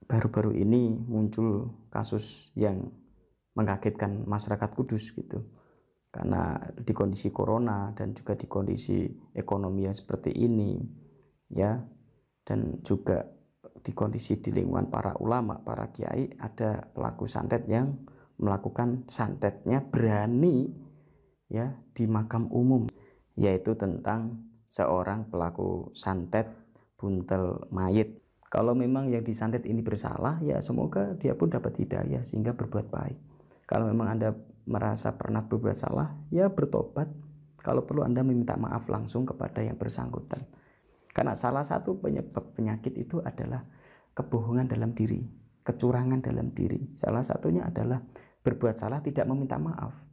baru-baru ini muncul kasus yang mengagetkan masyarakat Kudus gitu. Karena di kondisi corona dan juga di kondisi ekonomi yang seperti ini ya, dan juga di kondisi di lingkungan para ulama, para kiai, ada pelaku santet yang melakukan santetnya berani ya di makam umum, yaitu tentang seorang pelaku santet buntel mayit. Kalau memang yang disantet ini bersalah, ya semoga dia pun dapat hidayah sehingga berbuat baik. Kalau memang Anda merasa pernah berbuat salah, ya bertobat. Kalau perlu Anda meminta maaf langsung kepada yang bersangkutan. Karena salah satu penyebab penyakit itu adalah kebohongan dalam diri, kecurangan dalam diri. Salah satunya adalah berbuat salah tidak meminta maaf.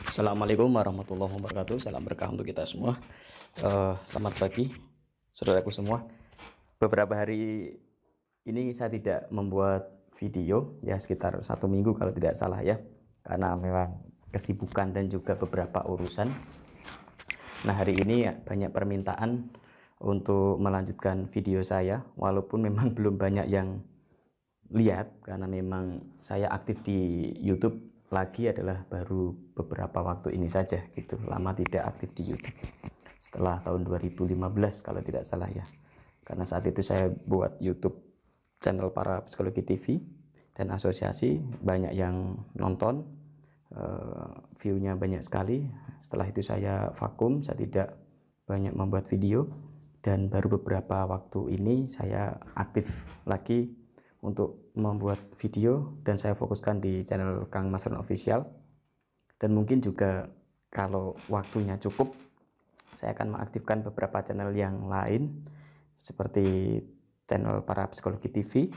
Assalamualaikum warahmatullahi wabarakatuh. Salam berkah untuk kita semua. Selamat pagi, saudaraku semua. Beberapa hari ini saya tidak membuat video, ya sekitar 1 minggu kalau tidak salah ya, karena memang kesibukan dan juga beberapa urusan. Nah, hari ini ya, banyak permintaan untuk melanjutkan video saya, walaupun memang belum banyak yang lihat karena memang saya aktif di YouTube lagi adalah baru beberapa waktu ini saja gitu, lama tidak aktif di YouTube setelah tahun 2015 kalau tidak salah ya, karena saat itu saya buat YouTube channel Para Psikologi TV dan asosiasi, banyak yang nonton, view-nya banyak sekali. Setelah itu saya vakum, saya tidak banyak membuat video, dan baru beberapa waktu ini saya aktif lagi untuk membuat video, dan saya fokuskan di channel Kang Masron Official. Dan mungkin juga kalau waktunya cukup, saya akan mengaktifkan beberapa channel yang lain seperti channel Para Psikologi TV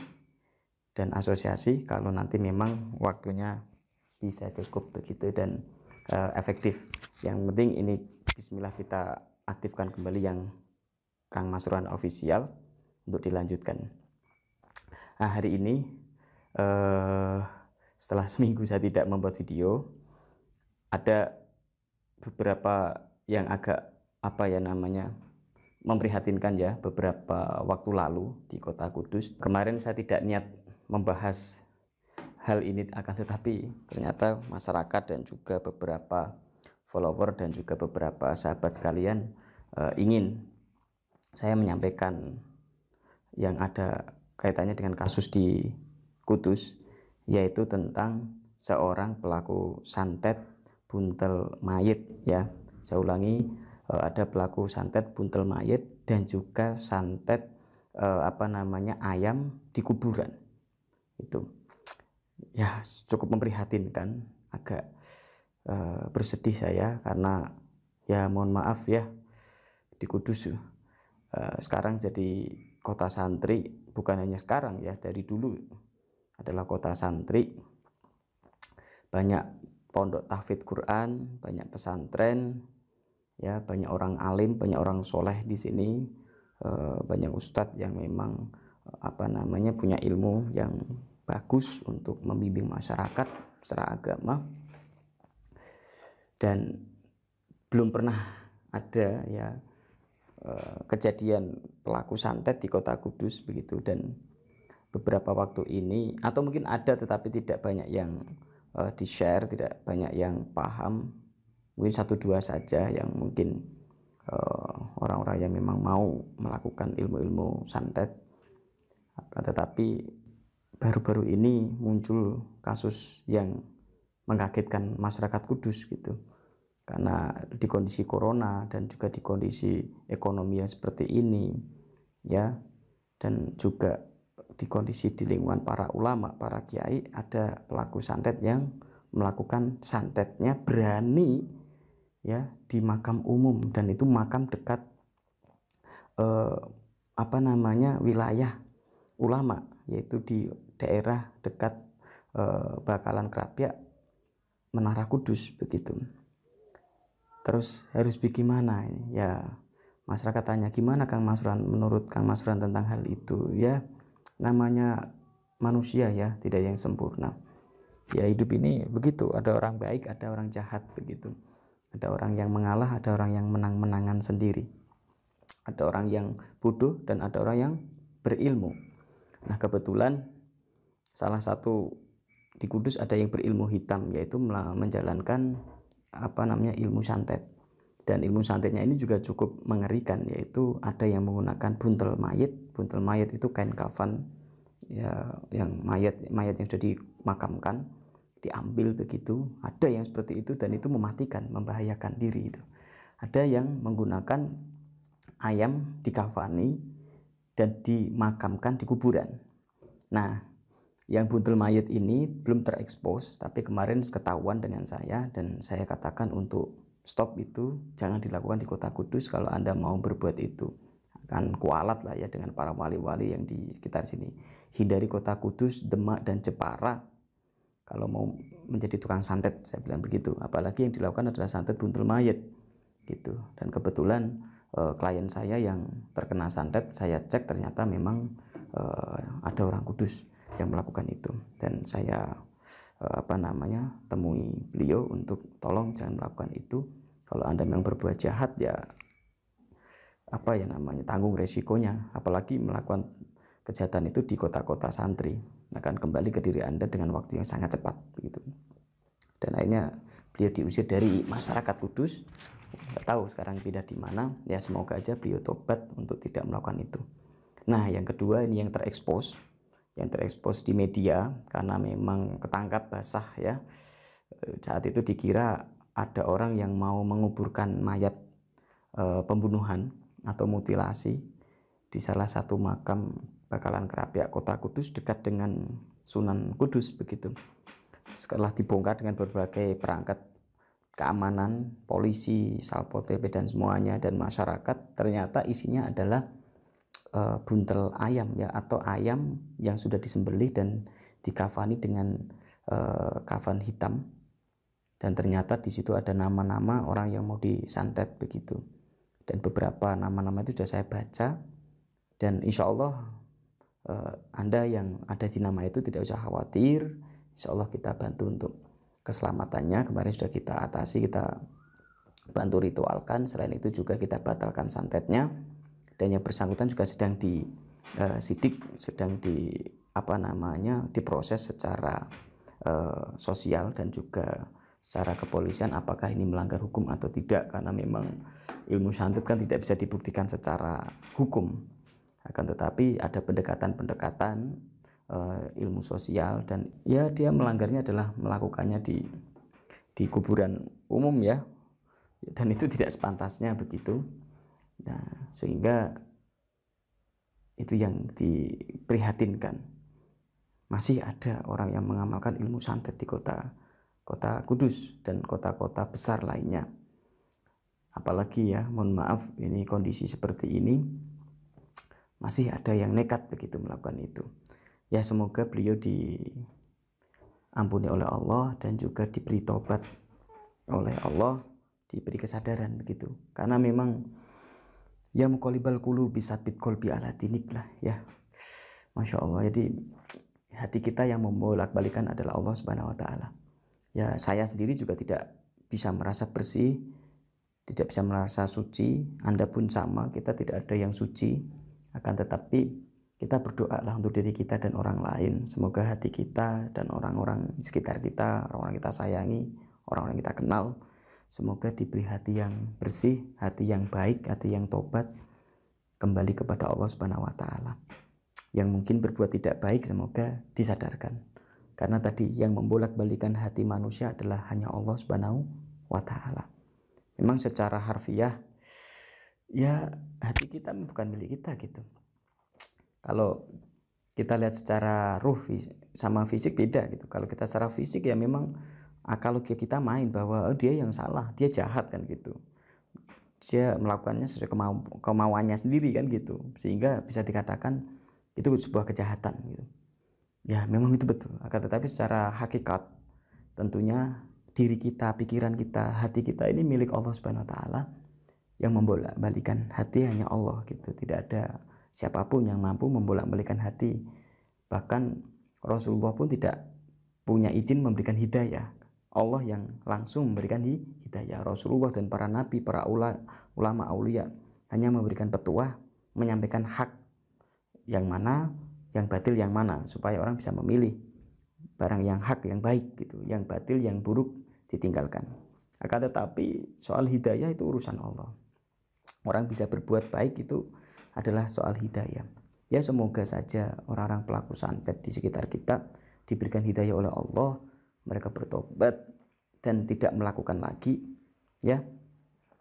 dan asosiasi kalau nanti memang waktunya bisa cukup begitu dan efektif. Yang penting ini bismillah kita aktifkan kembali yang Kang Masron Official untuk dilanjutkan. Nah, hari ini setelah seminggu saya tidak membuat video, ada beberapa yang agak memprihatinkan ya. Beberapa waktu lalu di kota Kudus, kemarin saya tidak niat membahas hal ini, akan tetapi ternyata masyarakat dan juga beberapa follower dan juga beberapa sahabat sekalian ingin saya menyampaikan yang ada kaitannya dengan kasus di Kudus, yaitu tentang seorang pelaku santet buntel mayit ya. Saya ulangi, ada pelaku santet buntel mayit dan juga santet ayam di kuburan. Itu ya cukup memprihatinkan, agak bersedih saya karena ya mohon maaf ya, di Kudus sekarang jadi kota santri. Bukan hanya sekarang ya, dari dulu adalah kota santri, banyak pondok tahfidz Quran, banyak pesantren ya, banyak orang alim, banyak orang soleh di sini, banyak ustadz yang memang punya ilmu yang bagus untuk membimbing masyarakat secara agama. Dan belum pernah ada ya kejadian pelaku santet di kota Kudus begitu. Dan beberapa waktu ini, atau mungkin ada tetapi tidak banyak yang di-share, tidak banyak yang paham, mungkin 1-2 saja yang mungkin orang-orang yang memang mau melakukan ilmu-ilmu santet. Tetapi baru-baru ini muncul kasus yang mengagetkan masyarakat Kudus gitu. Karena di kondisi corona dan juga di kondisi ekonomi yang seperti ini ya, dan juga di kondisi di lingkungan para ulama, para kiai, ada pelaku santet yang melakukan santetnya berani ya di makam umum, dan itu makam dekat wilayah ulama, yaitu di daerah dekat Bakalan Krapyak, Menara Kudus begitu. Terus harus bagaimana ini? Ya, masyarakat tanya, gimana Kang Masron, menurut Kang Masron tentang hal itu? Ya, namanya manusia ya, tidak yang sempurna. Ya, hidup ini begitu, ada orang baik, ada orang jahat begitu. Ada orang yang mengalah, ada orang yang menang-menangan sendiri. Ada orang yang bodoh dan ada orang yang berilmu. Nah, kebetulan salah satu di Kudus ada yang berilmu hitam, yaitu menjalankan ilmu santet. Dan ilmu santetnya ini juga cukup mengerikan, yaitu ada yang menggunakan buntel mayat. Buntel mayat itu kain kafan ya, yang mayat yang sudah dimakamkan diambil begitu. Ada yang seperti itu dan itu mematikan, membahayakan diri itu. Ada yang menggunakan ayam dikafani dan dimakamkan di kuburan. Nah, yang buntel mayat ini belum terekspos, tapi kemarin ketahuan dengan saya dan saya katakan untuk stop itu, jangan dilakukan di Kota Kudus. Kalau Anda mau berbuat itu akan kualat lah ya dengan para wali-wali yang di sekitar sini. Hindari Kota Kudus, Demak dan Jepara kalau mau menjadi tukang santet, saya bilang begitu. Apalagi yang dilakukan adalah santet buntel mayat gitu. Dan kebetulan klien saya yang terkena santet, saya cek ternyata memang ada orang Kudus yang melakukan itu, dan saya temui beliau untuk tolong jangan melakukan itu. Kalau Anda memang berbuat jahat ya tanggung resikonya, apalagi melakukan kejahatan itu di kota-kota santri, akan kembali ke diri Anda dengan waktu yang sangat cepat begitu. Dan akhirnya beliau diusir dari masyarakat Kudus. Nggak tahu sekarang pindah di mana, ya semoga aja beliau tobat untuk tidak melakukan itu. Nah, yang kedua ini yang terekspos di media karena memang ketangkap basah ya. Saat itu dikira ada orang yang mau menguburkan mayat pembunuhan atau mutilasi di salah satu makam Bakalan Kerapiak Kota Kudus dekat dengan Sunan Kudus begitu. Setelah dibongkar dengan berbagai perangkat keamanan, polisi, Satpol PP dan semuanya dan masyarakat, ternyata isinya adalah buntel ayam ya, atau ayam yang sudah disembelih dan dikafani dengan kafan hitam. Dan ternyata di situ ada nama-nama orang yang mau disantet begitu. Dan beberapa nama-nama itu sudah saya baca, dan insya Allah Anda yang ada di nama itu tidak usah khawatir. Insya Allah kita bantu untuk keselamatannya. Kemarin sudah kita atasi, kita bantu ritualkan. Selain itu juga kita batalkan santetnya, dan yang bersangkutan juga sedang disidik, sedang diproses secara sosial dan juga secara kepolisian apakah ini melanggar hukum atau tidak, karena memang ilmu santet kan tidak bisa dibuktikan secara hukum, akan tetapi ada pendekatan ilmu sosial, dan ya dia melanggarnya adalah melakukannya di kuburan umum ya, dan itu tidak sepantasnya begitu. Nah, sehingga itu yang diprihatinkan, masih ada orang yang mengamalkan ilmu santet di kota Kudus dan kota-kota besar lainnya. Apalagi ya, mohon maaf, ini kondisi seperti ini masih ada yang nekat begitu melakukan itu. Ya semoga beliau diampuni oleh Allah dan juga diberi tobat oleh Allah, diberi kesadaran begitu. Karena memang ya muqallibal qulubi tsabit qalbi ala dinik lah ya. Masya Allah. Jadi hati kita yang membolak-balikan adalah Allah Subhanahu wa taala. Ya saya sendiri juga tidak bisa merasa bersih, tidak bisa merasa suci. Anda pun sama, kita tidak ada yang suci. Akan tetapi kita berdoa lah untuk diri kita dan orang lain. Semoga hati kita dan orang-orang di sekitar kita, orang-orang kita sayangi, orang-orang kita kenal, semoga diberi hati yang bersih, hati yang baik, hati yang tobat, kembali kepada Allah Subhanahu wa taala. Yang mungkin berbuat tidak baik semoga disadarkan. Karena tadi yang membolak-balikan hati manusia adalah hanya Allah Subhanahu wa taala. Memang secara harfiah ya hati kita bukan milik kita gitu. Kalau kita lihat secara ruh sama fisik beda gitu. Kalau kita secara fisik ya memang akal kita main bahwa dia yang salah, dia jahat kan gitu. Dia melakukannya sesuai kemauannya sendiri kan gitu. Sehingga bisa dikatakan itu sebuah kejahatan gitu. Ya memang itu betul. Akan tetapi secara hakikat tentunya diri kita, pikiran kita, hati kita ini milik Allah Subhanahu wa taala. Yang membolak-balikan hati hanya Allah gitu. Tidak ada siapapun yang mampu membolak-balikan hati. Bahkan Rasulullah pun tidak punya izin memberikan hidayah. Allah yang langsung memberikan hidayah. Rasulullah dan para nabi, para ulama aulia hanya memberikan petuah, menyampaikan hak yang mana, yang batil yang mana, supaya orang bisa memilih barang yang hak, yang baik gitu, yang batil, yang buruk ditinggalkan. Akan tetapi soal hidayah itu urusan Allah. Orang bisa berbuat baik itu adalah soal hidayah. Ya semoga saja orang-orang pelaku santet di sekitar kita diberikan hidayah oleh Allah, mereka bertobat dan tidak melakukan lagi, ya,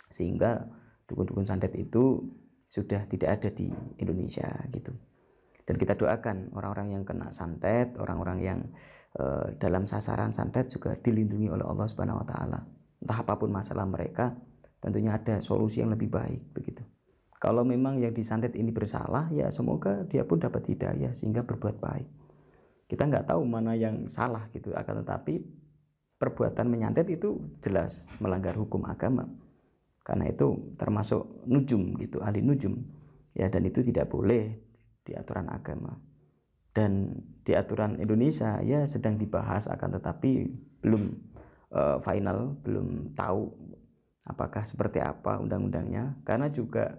sehingga dukun-dukun santet itu sudah tidak ada di Indonesia gitu. Dan kita doakan orang-orang yang kena santet, orang-orang yang dalam sasaran santet juga dilindungi oleh Allah Subhanahu wa taala. Entah apapun masalah mereka, tentunya ada solusi yang lebih baik begitu. Kalau memang yang disantet ini bersalah, ya semoga dia pun dapat hidayah sehingga berbuat baik. Kita nggak tahu mana yang salah gitu, akan tetapi perbuatan menyantet itu jelas melanggar hukum agama. Karena itu termasuk nujum gitu, ahli nujum. Ya, dan itu tidak boleh di aturan agama. Dan di aturan Indonesia ya sedang dibahas, akan tetapi belum final, belum tahu apakah seperti apa undang-undangnya, karena juga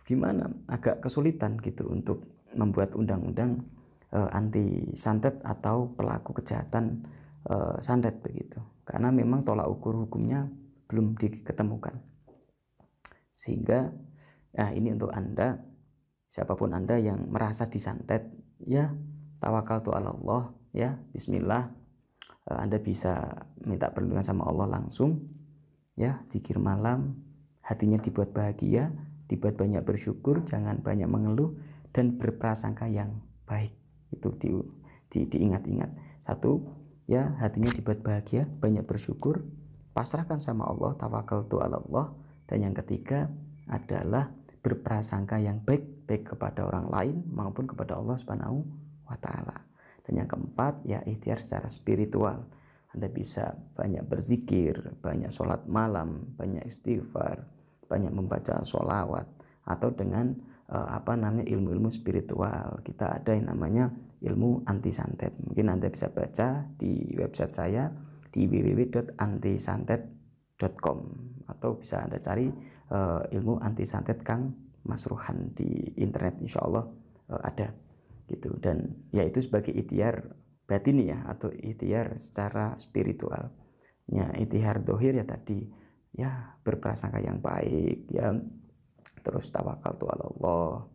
gimana agak kesulitan gitu untuk membuat undang-undang anti santet atau pelaku kejahatan santet begitu, karena memang tolak ukur hukumnya belum diketemukan. Sehingga ya ini untuk Anda, siapapun Anda yang merasa disantet, ya tawakaltu ala Allah, ya bismillah, Anda bisa minta perlindungan sama Allah langsung, ya zikir malam, hatinya dibuat bahagia, dibuat banyak bersyukur, jangan banyak mengeluh, dan berprasangka yang baik. Itu diingat-ingat. Satu, ya hatinya dibuat bahagia, banyak bersyukur, pasrahkan sama Allah, tawakaltu ala Allah. Dan yang ketiga adalah berprasangka yang baik, baik kepada orang lain maupun kepada Allah Subhanahu wa taala. Dan yang keempat, ya ikhtiar secara spiritual. Anda bisa banyak berzikir, banyak sholat malam, banyak istighfar, banyak membaca sholawat, atau dengan ilmu-ilmu spiritual. Kita ada yang namanya ilmu anti santet. Mungkin Anda bisa baca di website saya di www.antisantet.com, atau bisa Anda cari ilmu anti santet Kang Mas Ruhan di internet, insya Allah ada gitu. Dan yaitu sebagai ikhtiar batini ya, atau ikhtiar secara spiritual. Ya ikhtiar dohir ya tadi, ya berprasangka yang baik, ya terus tawakal tu Allah,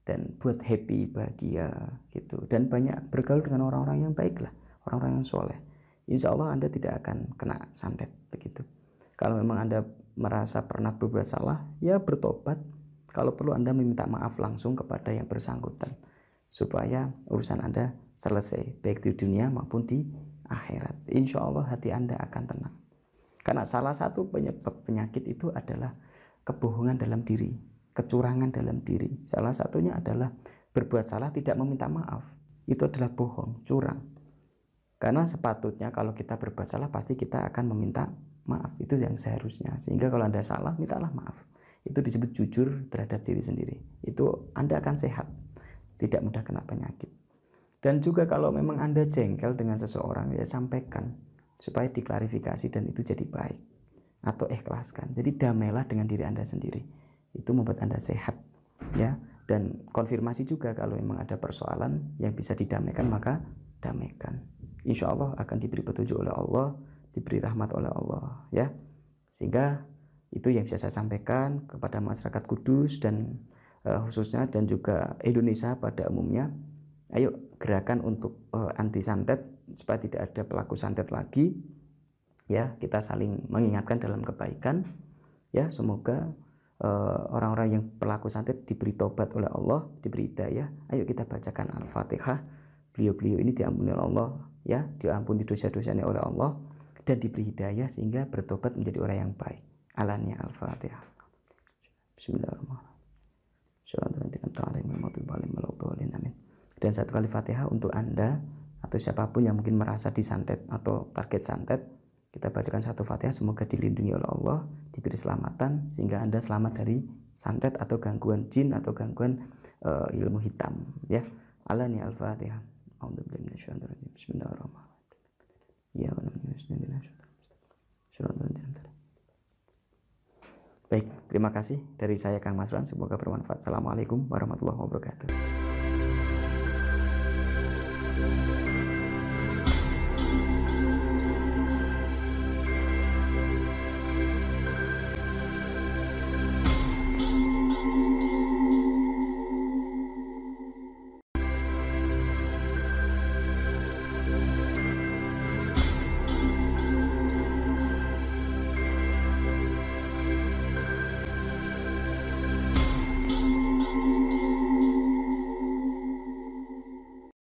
dan buat happy, bahagia gitu, dan banyak bergaul dengan orang-orang yang baik lah, orang-orang yang soleh. Insya Allah Anda tidak akan kena santet begitu. Kalau memang Anda merasa pernah berbuat salah, ya bertobat. Kalau perlu Anda meminta maaf langsung kepada yang bersangkutan, supaya urusan Anda selesai, baik di dunia maupun di akhirat. Insya Allah hati Anda akan tenang. Karena salah satu penyebab penyakit itu adalah kebohongan dalam diri, kecurangan dalam diri. Salah satunya adalah berbuat salah tidak meminta maaf. Itu adalah bohong, curang. Karena sepatutnya kalau kita berbuat salah pasti kita akan meminta maaf. Itu yang seharusnya. Sehingga kalau Anda salah, mintalah maaf. Itu disebut jujur terhadap diri sendiri. Itu Anda akan sehat, tidak mudah kena penyakit. Dan juga kalau memang Anda jengkel dengan seseorang, ya sampaikan supaya diklarifikasi dan itu jadi baik, atau ikhlaskan. Jadi damailah dengan diri Anda sendiri. Itu membuat Anda sehat, ya. Dan konfirmasi juga kalau memang ada persoalan yang bisa didamaikan, maka damaikan. Insya Allah akan diberi petunjuk oleh Allah, diberi rahmat oleh Allah, ya. Sehingga itu yang bisa saya sampaikan kepada masyarakat Kudus dan khususnya, dan juga Indonesia pada umumnya. Ayo gerakan untuk anti santet supaya tidak ada pelaku santet lagi, ya. Kita saling mengingatkan dalam kebaikan, ya. Semoga orang-orang yang pelaku santet diberi tobat oleh Allah, diberi hidayah. Ayo kita bacakan Al-Fatihah. Beliau-beliau ini diampuni oleh Allah, ya, diampuni dosa-dosanya oleh Allah, dan diberi hidayah sehingga bertobat menjadi orang yang baik. Alanya Al-Fatihah. Bismillahirrahmanirrahim. Amin. Dan satu kali Fatihah untuk Anda atau siapapun yang mungkin merasa disantet atau target santet. Kita bacakan satu Fatihah, semoga dilindungi oleh Allah, diberi selamatan sehingga Anda selamat dari santet atau gangguan jin atau gangguan ilmu hitam, ya. Alani Al-Fatihah. Bismillahirrahmanirrahim. Baik, terima kasih dari saya Kang Masran, semoga bermanfaat. Assalamualaikum warahmatullahi wabarakatuh.